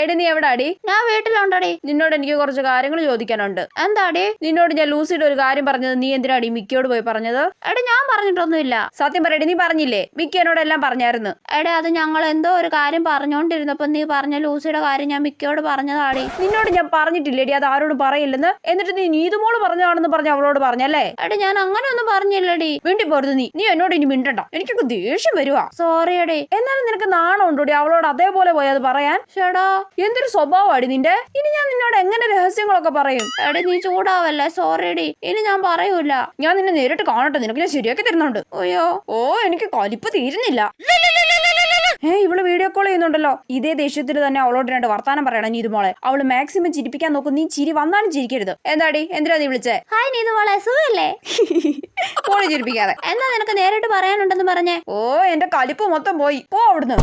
എടി നീ എവിടെ അടി? ഞാൻ വീട്ടിലുണ്ടടി. നിന്നോട് എനിക്ക് കുറച്ച് കാര്യങ്ങൾ ചോദിക്കാനുണ്ട്. എന്താടി? നിന്നോട് ഞാൻ ലൂസിയുടെ ഒരു കാര്യം പറഞ്ഞത് നീ എന്തിനാടി മിക്കയോട് പോയി പറഞ്ഞത്? എടി ഞാൻ പറഞ്ഞിട്ടൊന്നുമില്ല. സത്യം പറയടി, നീ പറഞ്ഞില്ലേ? മിക്ക എന്നോടെല്ലാം പറഞ്ഞായിരുന്നു. എടി അത് ഞങ്ങൾ എന്തോ ഒരു കാര്യം പറഞ്ഞോണ്ടിരുന്നപ്പോ നീ പറഞ്ഞ ലൂസിയുടെ കാര്യം ഞാൻ മിക്കയോട് പറഞ്ഞതാടി. നിന്നോട് ഞാൻ പറഞ്ഞിട്ടില്ലേടി അത് ആരോടും പറയില്ലെന്ന്? എന്നിട്ട് നീ നീതുമോള് പറഞ്ഞതാണെന്ന് പറഞ്ഞ അവളോട് പറഞ്ഞല്ലേ? എടി ഞാൻ അങ്ങനെ ഒന്നും പറഞ്ഞില്ലടി. വീട്ടിൽ പോരുത് നീ എന്നോട് ഇനി മിണ്ടണ്ട. എനിക്കൊക്കെ ദേഷ്യം വരുവാ. സോറി എടി. എന്നാലും നിനക്ക് നാണം ഉണ്ടോടി അവളോട് അതേപോലെ പോയി അത് പറയാൻ? ചേടാ എന്തൊരു സ്വഭാവമാടി നിന്റെ. ഇനി ഞാൻ നിന്നോട് എങ്ങനെ രഹസ്യങ്ങളൊക്കെ പറയും? എടി നീ ചൂടാവല്ലേ. സോറി എടി, ഇനി ഞാൻ പറയൂല. ഞാൻ നിന്നെ നേരിട്ട് കാണട്ടെ, നിനക്ക് ഞാൻ ശരിയാക്കി തരുന്നുണ്ട്. അയ്യോ ഓ എനിക്ക് കലിപ്പ് തീരുന്നില്ല. ഇവള് വീഡിയോ കോൾ ചെയ്യുന്നുണ്ടല്ലോ. ഇതേ ദേഷ്യത്തിന് തന്നെ അവളോട് രണ്ട് വർത്താനം പറയണം നീതുമോളെ. അവള് മാക്സിമം ചിരിപ്പിക്കാൻ നോക്കും. നീ ചിരി വന്നാലും ചിരിക്കരുത്. എന്താടി, എന്തിനാ നീ വിളിച്ചേ? ഹായ് നീതുമോളെ, സുഖല്ലേ? കോളി ചിരിപ്പിക്കാതെ. എന്താ നിനക്ക് നേരിട്ട് പറയാനുണ്ടെന്ന് പറഞ്ഞേ? ഓ എന്റെ കലിപ്പ് മൊത്തം പോയി. പോ അവിടുന്ന്.